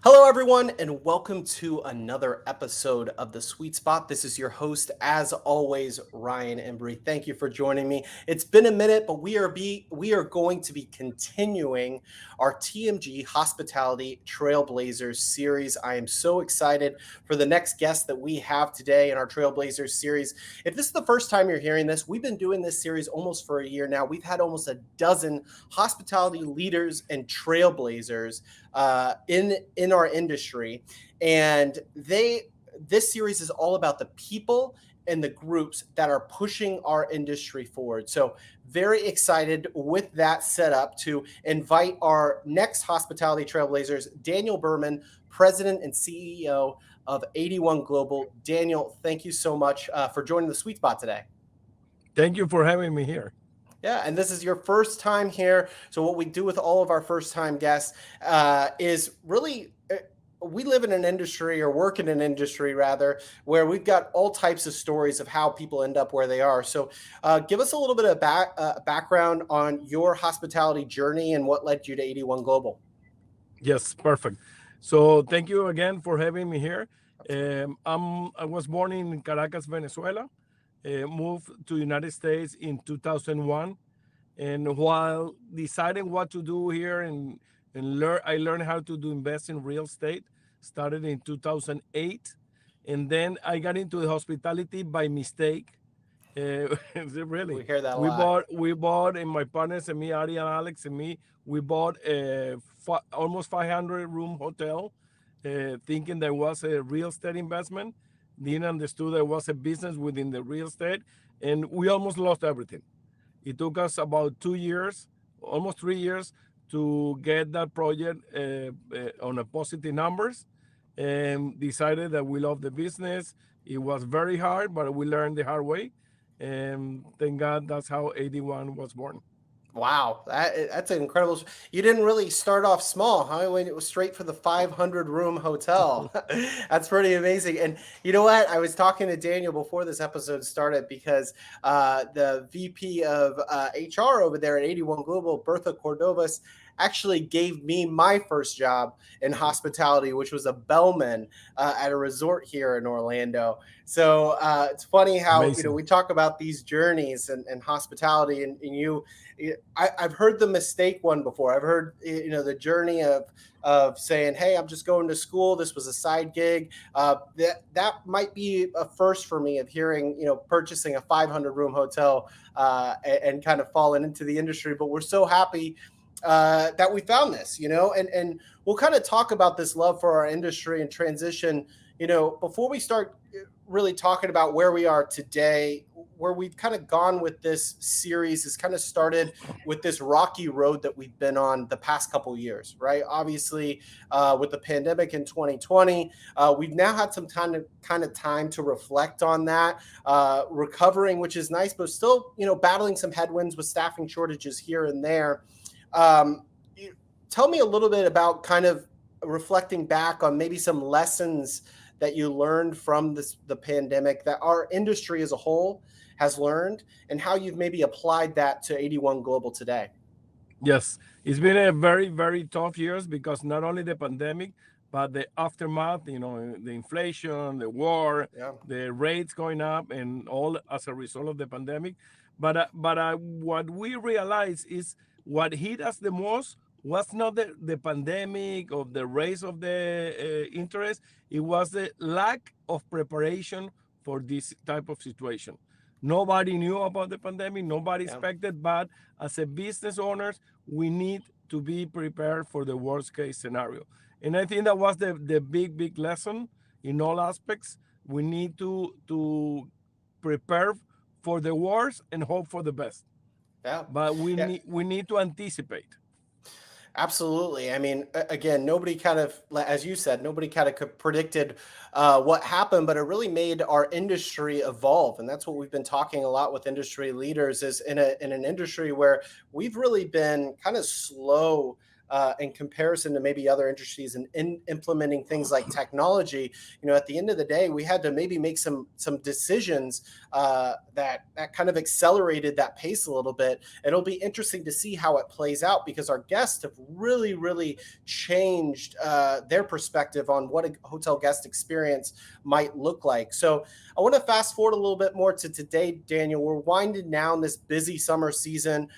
Hello, everyone, and welcome to another episode of The Sweet Spot. This is your host, as always, Ryan Embree. Thank you for joining me. It's been a minute, but we are going to be continuing our TMG Hospitality Trailblazers series. I am so excited for the next guest that we have today in our Trailblazers series. If this is the first time you're hearing this, we've been doing this series almost for a year now. We've had almost a dozen hospitality leaders and trailblazers in our industry, and this series is all about the people and the groups that are pushing our industry forward. So very excited with that setup to invite our next hospitality trailblazers, Daniel Berman, President and CEO of 81 Global. Daniel, thank you so much for joining the Sweet Spot today. Thank you for having me here. Yeah, and this is your first time here. So what we do with all of our first-time guests is really we live in an industry, or work in an industry rather, where we've got all types of stories of how people end up where they are. So give us a little bit of background on your hospitality journey and what led you to 81 Global. Yes, perfect. So thank you again for having me here. I was born in Caracas, Venezuela, moved to United States in 2001. And while deciding what to do here I learned how to do invest in real estate, started in 2008. And then I got into the hospitality by mistake. We Really, hear that a lot. we bought, and my partners and me, Ari and Alex and me, we bought a almost 500 room hotel, thinking there was a real estate investment. Didn't understood there was a business within the real estate, and we almost lost everything. It took us about 2 years, almost 3 years, to get that project on a positive numbers, and decided that we love the business. It was very hard, but we learned the hard way. And thank God that's how 81 was born. Wow, that's incredible. You didn't really start off small, huh? When it was straight for the 500 room hotel. That's pretty amazing. And you know what? I was talking to Daniel before this episode started because the VP of HR over there at 81 Global, Bertha Cordovas, actually gave me my first job in hospitality, which was a bellman at a resort here in Orlando. So it's funny how Amazing. we talk about these journeys and hospitality, and I've heard the mistake one before. I've heard the journey of saying, "Hey, I'm just going to school. This was a side gig." That might be a first for me of hearing purchasing a 500 room hotel and kind of falling into the industry. But we're so happy that we found this, and we'll kind of talk about this love for our industry and transition. Before we start really talking about where we are today, where we've kind of gone with this series is kind of started with this rocky road that we've been on the past couple of years, right? Obviously, with the pandemic in 2020, we've now had some time to reflect on that, recovering, which is nice, but still, battling some headwinds with staffing shortages here and there. Um, Tell me a little bit about kind of reflecting back on maybe some lessons that you learned from the pandemic that our industry as a whole has learned, and how you've maybe applied that to 81 Global today. Yes, it's been a very, very tough years because not only the pandemic, but the aftermath, the inflation, the war, Yeah. the rates going up, and all as a result of the pandemic. But what we realize is what hit us the most was not the pandemic or the raise of the interest. It was the lack of preparation for this type of situation. Nobody knew about the pandemic. Nobody Yeah. expected, but as a business owners, we need to be prepared for the worst case scenario. And I think that was the big lesson in all aspects. We need to prepare for the worst and hope for the best. Yeah. But Yeah. we need to anticipate. Absolutely. I mean, again, nobody kind of, as you said, nobody kind of predicted what happened, but it really made our industry evolve, and that's what we've been talking a lot with industry leaders. Is in an industry where we've really been kind of slow in comparison to maybe other industries and in implementing things like technology, at the end of the day, we had to maybe make some decisions that kind of accelerated that pace a little bit. It'll be interesting to see how it plays out because our guests have really changed their perspective on what a hotel guest experience might look like. So I want to fast forward a little bit more to today, Daniel. We're winding down this busy summer season.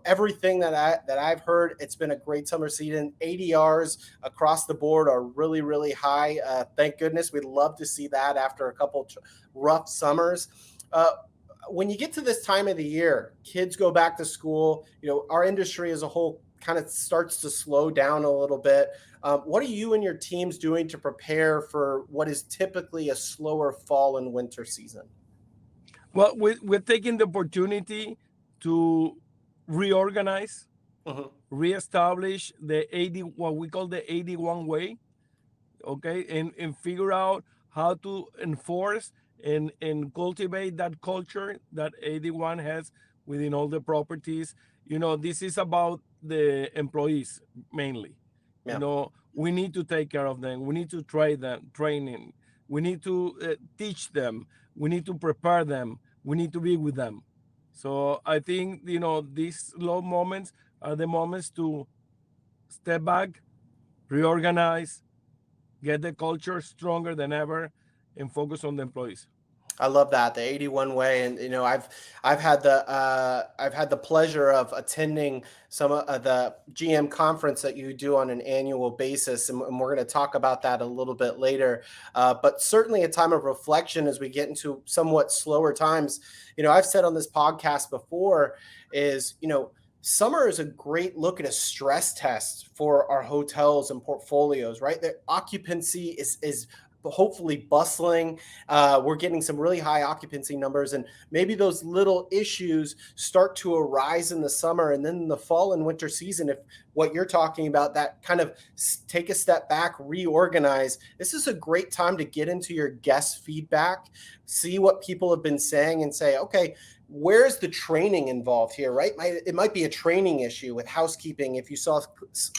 Everything that I've heard, it's been a great summer season. ADRs across the board are really high. Thank goodness. We'd love to see that after a couple rough summers. When you get to this time of the year, kids go back to school. Our industry as a whole kind of starts to slow down a little bit. What are you and your teams doing to prepare for what is typically a slower fall and winter season? Well, we're taking the opportunity to reorganize, reestablish what we call the 81 way, okay, and figure out how to enforce and cultivate that culture that 81 has within all the properties. This is about the employees mainly. Yeah. We need to take care of them. We need to training. We need to teach them. We need to prepare them. We need to be with them. So I think, these low moments are the moments to step back, reorganize, get the culture stronger than ever, and focus on the employees. I love that, the 81 way. And I've had the pleasure of attending some of the GM conference that you do on an annual basis, and we're going to talk about that a little bit later. But certainly a time of reflection as we get into somewhat slower times. I've said on this podcast before is summer is a great look at a stress test for our hotels and portfolios, right? The occupancy is hopefully bustling. We're getting some really high occupancy numbers, and maybe those little issues start to arise in the summer, and then in the fall and winter season, if what you're talking about, that kind of take a step back, reorganize. This is a great time to get into your guest feedback, see what people have been saying, and say, okay, where's the training involved here, right? It might be a training issue with housekeeping if you saw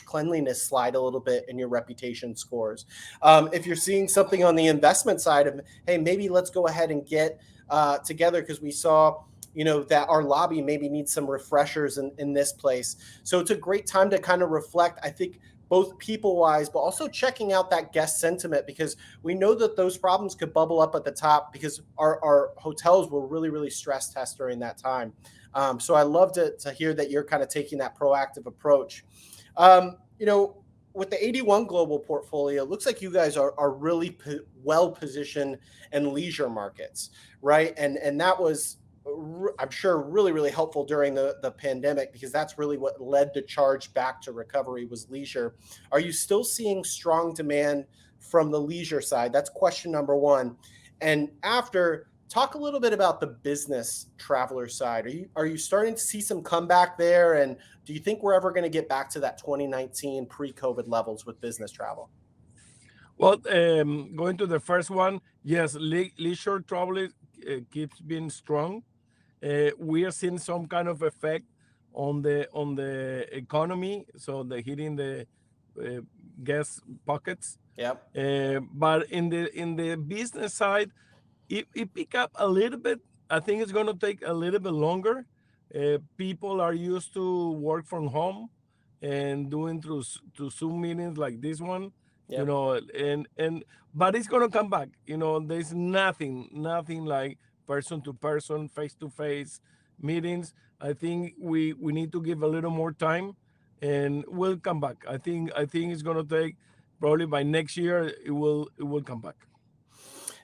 cleanliness slide a little bit in your reputation scores. If you're seeing something on the investment side of, hey, maybe let's go ahead and get together because we saw that our lobby maybe needs some refreshers in this place. So it's a great time to kind of reflect, I think, both people wise, but also checking out that guest sentiment, because we know that those problems could bubble up at the top because our hotels were really stress test during that time. So I love to hear that you're kind of taking that proactive approach. With the 81 global portfolio, it looks like you guys are really well positioned in leisure markets, right? And that was, I'm sure, really helpful during the pandemic, because that's really what led the charge back to recovery was leisure. Are you still seeing strong demand from the leisure side? That's question number one. And after, talk a little bit about the business traveler side. Are you starting to see some comeback there? And do you think we're ever going to get back to that 2019 pre-COVID levels with business travel? Well, going to the first one, yes, leisure travel keeps being strong. We are seeing some kind of effect on the economy, so they're hitting the guest pockets. Yep. But in the business side, it pick up a little bit. I think it's going to take a little bit longer. People are used to work from home and doing through Zoom meetings like this one. Yep. But it's going to come back. There's nothing like person to person, face to face meetings. I think we need to give a little more time, and we'll come back. I think it's going to take, probably by next year it will come back.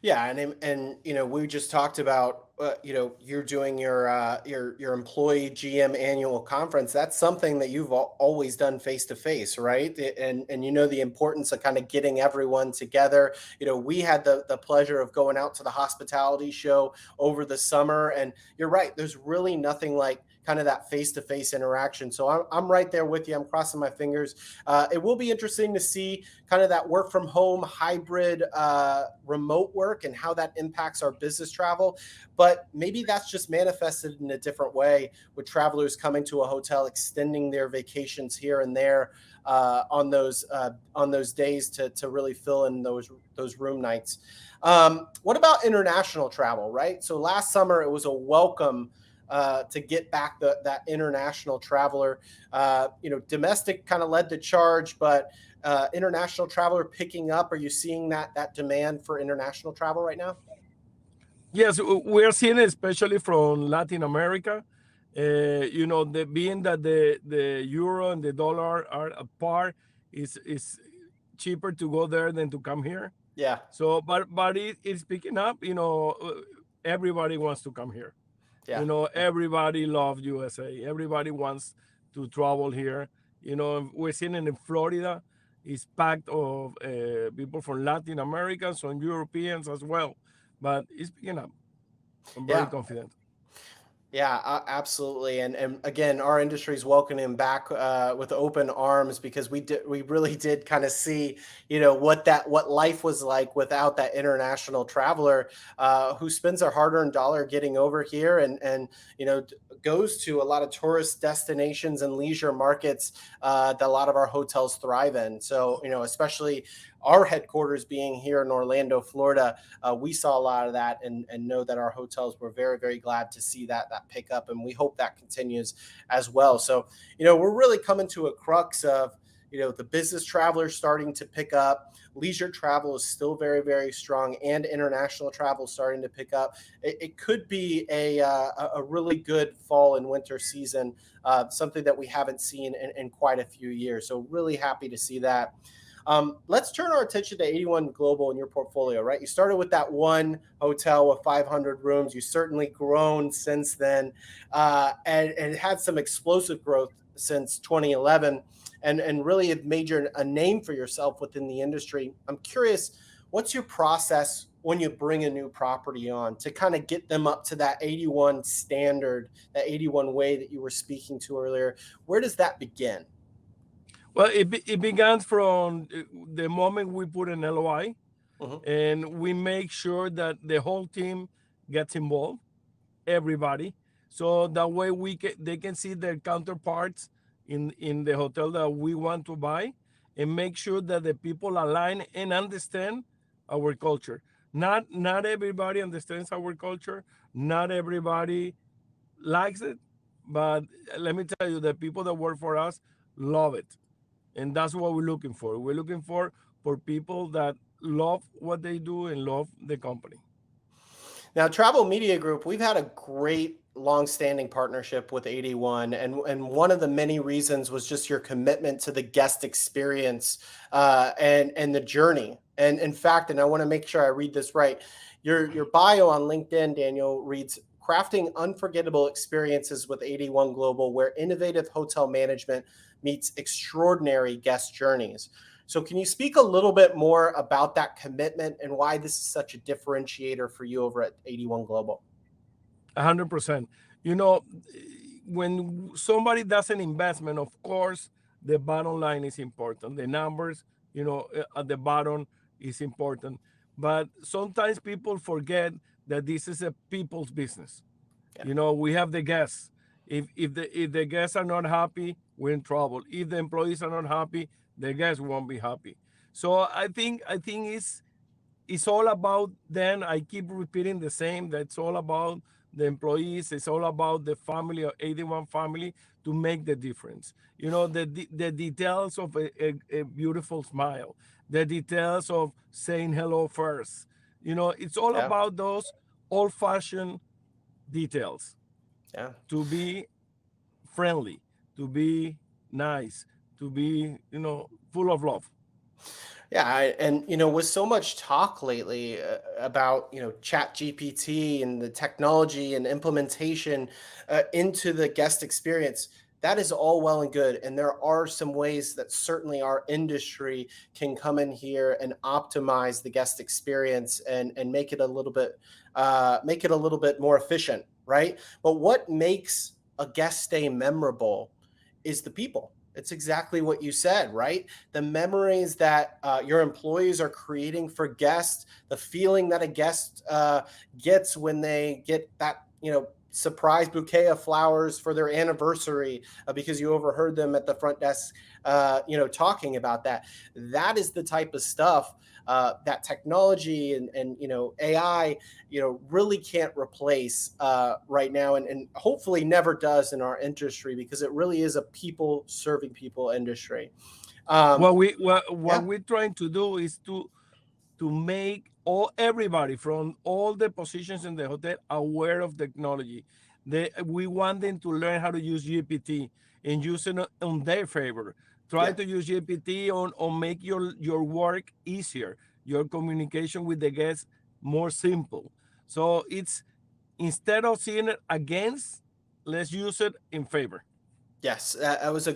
Yeah, and we just talked about you're doing your employee GM annual conference. That's something that you've always done face to face, right? And the importance of kind of getting everyone together. We had the pleasure of going out to the hospitality show over the summer, and you're right. There's really nothing like kind of that face-to-face interaction. So I'm right there with you. I'm crossing my fingers. It will be interesting to see kind of that work from home hybrid remote work and how that impacts our business travel. But maybe that's just manifested in a different way, with travelers coming to a hotel, extending their vacations here and there on those days to really fill in those room nights. What about international travel, right? So last summer it was a welcome to get back that international traveler. Domestic kind of led the charge, but international traveler picking up. Are you seeing that demand for international travel right now? Yes, we are seeing it especially from Latin America. Being that the euro and the dollar are apart, is cheaper to go there than to come here. Yeah. So, but it's picking up. Everybody wants to come here. Yeah. Everybody loves USA. Everybody wants to travel here. We're seeing it in Florida. It's packed of people from Latin America, some Europeans as well. But it's picking up. I'm very Yeah. confident. Yeah, absolutely. And again, our industry is welcoming him back with open arms, because we really did kind of see, what life was like without that international traveler who spends their hard-earned dollar getting over here, and goes to a lot of tourist destinations and leisure markets that a lot of our hotels thrive in. So, especially our headquarters being here in Orlando, Florida, we saw a lot of that, and know that our hotels were very, very glad to see that pick up, and we hope that continues as well. So, we're really coming to a crux of, the business traveler starting to pick up. Leisure travel is still very, very strong, and international travel starting to pick up. It could be a really good fall and winter season, something that we haven't seen in quite a few years. So really happy to see that. Let's turn our attention to 81 Global in your portfolio, right? You started with that one hotel with 500 rooms. You certainly grown since then, and had some explosive growth since 2011, and really have made a name for yourself within the industry. I'm curious, what's your process when you bring a new property on to kind of get them up to that 81 standard, that 81 way that you were speaking to earlier? Where does that begin? Well, it began from the moment we put an LOI, and we make sure that the whole team gets involved, everybody, so that way they can see their counterparts in the hotel that we want to buy, and make sure that the people align and understand our culture. Not everybody understands our culture. Not everybody likes it, but let me tell you, the people that work for us love it, and that's what we're looking for. We're looking for people that love what they do and love the company. Now, Travel Media Group, we've had a great long-standing partnership with 81, and one of the many reasons was just your commitment to the guest experience and the journey. And in fact, and I want to make sure I read this right, your bio on LinkedIn, Daniel, reads, crafting unforgettable experiences with 81 Global, where innovative hotel management meets extraordinary guest journeys. So can you speak a little bit more about that commitment and why this is such a differentiator for you over at 81 Global? 100%. When somebody does an investment, of course, the bottom line is important. The numbers, at the bottom is important. But sometimes people forget that this is a people's business. Yeah. We have the guests. If the guests are not happy, we're in trouble. If the employees are not happy, the guests won't be happy. So I think it's all about, then I keep repeating the same, that it's all about the employees. It's all about the family, or 81 family, to make the difference. The details of a beautiful smile, the details of saying hello first. It's all about those old-fashioned details. Yeah. To be friendly, to be nice, to be, full of love. Yeah, and with so much talk lately about Chat GPT and the technology and implementation into the guest experience, that is all well and good, and there are some ways that certainly our industry can come in here and optimize the guest experience and make it a little bit more efficient, right? But what makes a guest stay memorable is the people. It's exactly what you said, right? The memories that your employees are creating for guests, the feeling that a guest gets when they get that, surprise bouquet of flowers for their anniversary because you overheard them at the front desk, talking about that. That is the type of stuff that technology and AI, really can't replace right now, and hopefully never does in our industry, because it really is a people serving people industry. Um, What yeah, we're trying to do is to make everybody from all the positions in the hotel aware of technology. We want them to learn how to use GPT and use it on their favor. Try yeah. to use GPT on make your work easier, your communication with the guests more simple. So it's, instead of seeing it against, let's use it in favor. Yes, that was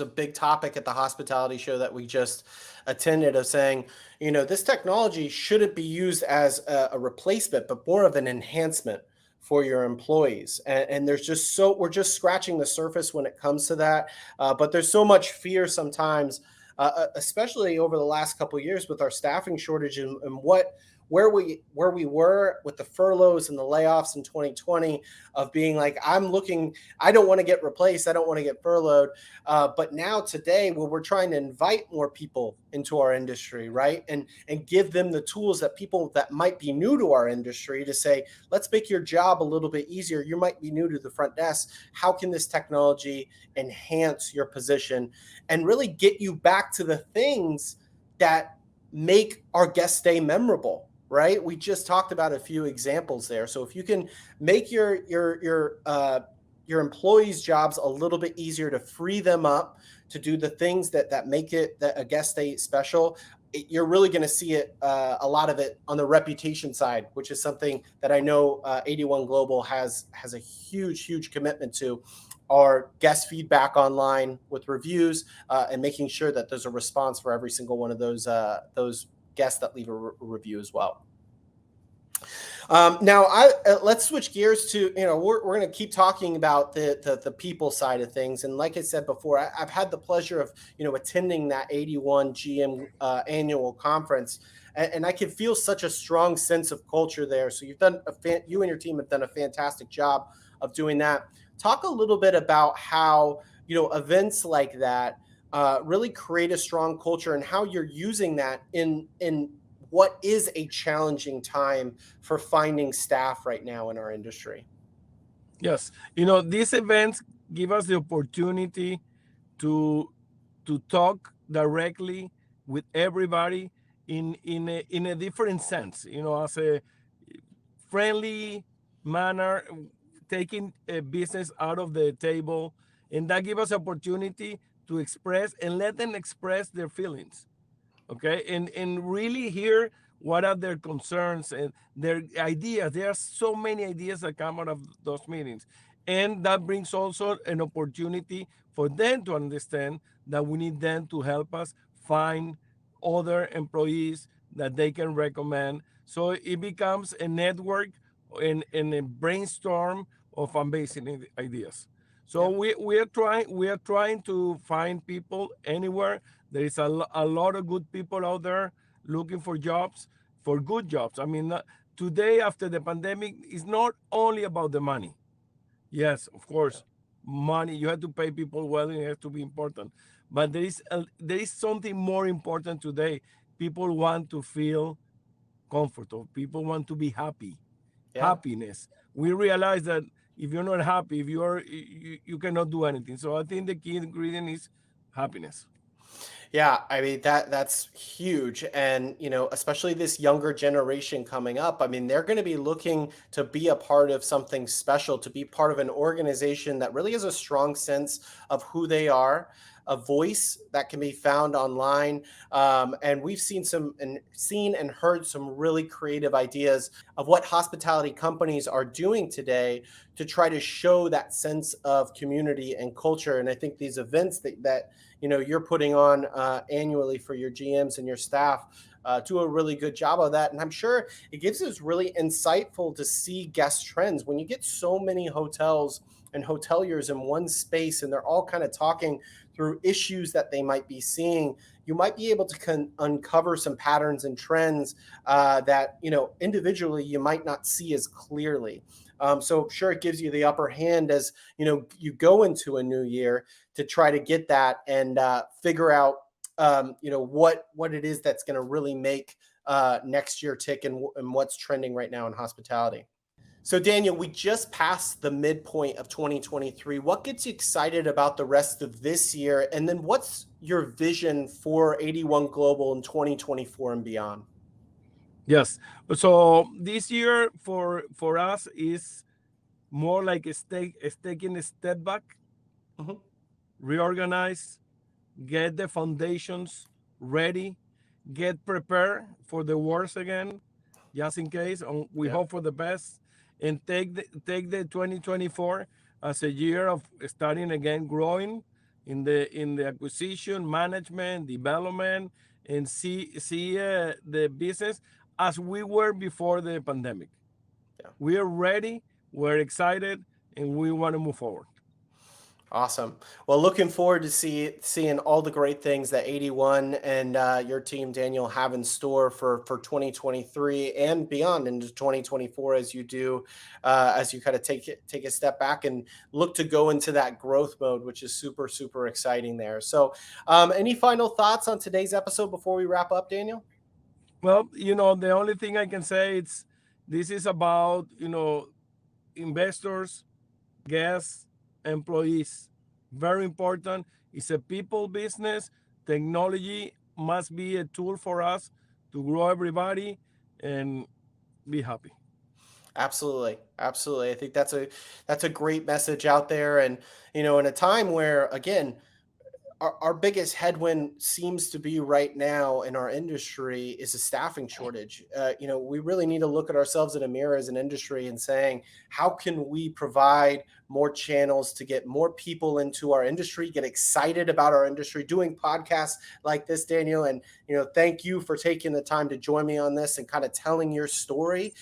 a big topic at the hospitality show that we just attended, of saying, this technology shouldn't be used as a replacement, but more of an enhancement for your employees. And there's just we're just scratching the surface when it comes to that. But there's so much fear sometimes, especially over the last couple of years with our staffing shortage, and where we were with the furloughs and the layoffs in 2020, of being like, I don't want to get replaced. I don't want to get furloughed. But now today, where we're trying to invite more people into our industry, right? And give them the tools that people that might be new to our industry, to say, let's make your job a little bit easier. You might be new to the front desk. How can this technology enhance your position and really get you back to the things that make our guest stay memorable? Right? We just talked about a few examples there. So if you can make your employees' jobs a little bit easier, to free them up to do the things that make it that a guest stay special, you're really going to see it, a lot of it, on the reputation side, which is something that I know 81 Global has a huge commitment to. Our guest feedback online with reviews, and making sure that there's a response for every single one of those guests that leave a review as well. Now, let's switch gears to, we're going to keep talking about the people side of things. And like I said before, I've had the pleasure of, attending that 81 GM annual conference, and I can feel such a strong sense of culture there. So you and your team have done a fantastic job of doing that. Talk a little bit about how, events like that really create a strong culture, and how you're using that in what is a challenging time for finding staff right now in our industry. Yes, these events give us the opportunity to talk directly with everybody in a different sense, as a friendly manner, taking a business out of the table, and that gives us opportunity to express and let them express their feelings. Okay, and really hear what are their concerns and their ideas. There are so many ideas that come out of those meetings, and that brings also an opportunity for them to understand that we need them to help us find other employees that they can recommend. So it becomes a network and a brainstorm of amazing ideas. So Yeah. we are trying to find people anywhere. There is a lot of good people out there looking for jobs, for good jobs. I mean, today after the pandemic, it's not only about the money. Yes, of course, money. You have to pay people well, and it has to be important. But there is something more important today. People want to feel comfortable. People want to be happy. Yeah. Happiness. We realize that if you're not happy, if you cannot do anything. So I think the key ingredient is happiness. Yeah, I mean, that's huge. And, especially this younger generation coming up, I mean, they're going to be looking to be a part of something special, to be part of an organization that really has a strong sense of who they are, a voice that can be found online. And we've seen and heard some really creative ideas of what hospitality companies are doing today to try to show that sense of community and culture. And I think these events that you're putting on annually for your GMs and your staff do a really good job of that. And I'm sure it gives us really insightful to see guest trends when you get so many hotels and hoteliers in one space, and they're all kind of talking through issues that they might be seeing, you might be able to uncover some patterns and trends that, individually you might not see as clearly. So sure, it gives you the upper hand as you go into a new year to try to get that and figure out what it is that's going to really make next year tick, and what's trending right now in hospitality. So Daniel, we just passed the midpoint of 2023. What gets you excited about the rest of this year? And then what's your vision for 81 Global in 2024 and beyond? Yes. So this year for us is more like taking a step back, reorganize, get the foundations ready, get prepared for the worst again, just in case. We hope for the best, and take the 2024 as a year of starting again, growing in the acquisition, management, development, and see the business as we were before the pandemic. We are ready, we're excited, and we want to move forward. Awesome. Well, looking forward to seeing all the great things that 81 and your team, Daniel, have in store for 2023 and beyond into 2024 as you kind of take a step back and look to go into that growth mode, which is super, super exciting there. So any final thoughts on today's episode before we wrap up, Daniel? Well, the only thing I can say this is about, investors, guests, employees. Very important. It's a people business. Technology must be a tool for us to grow everybody and be happy. Absolutely. I think that's a great message out there. And in a time where, again, our biggest headwind seems to be right now in our industry is a staffing shortage. We really need to look at ourselves in a mirror as an industry and saying, how can we provide more channels to get more people into our industry, get excited about our industry, doing podcasts like this, Daniel. And, thank you for taking the time to join me on this and kind of telling your story,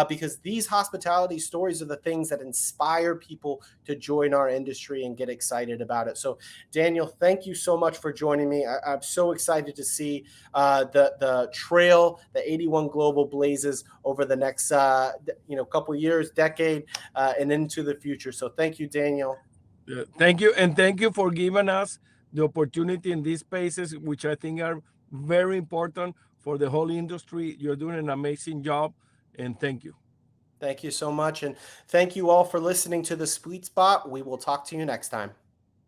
because these hospitality stories are the things that inspire people to join our industry and get excited about it. So Daniel, thank you so much for joining me. I'm so excited to see the trail, the 81 Global Blazes over the next couple years, decade, and into the future. So thank you, Daniel. Thank you, and thank you for giving us the opportunity in these spaces, which I think are very important for the whole industry. You're doing an amazing job, and thank you. Thank you so much, and thank you all for listening to The Sweet Spot. We will talk to you next time.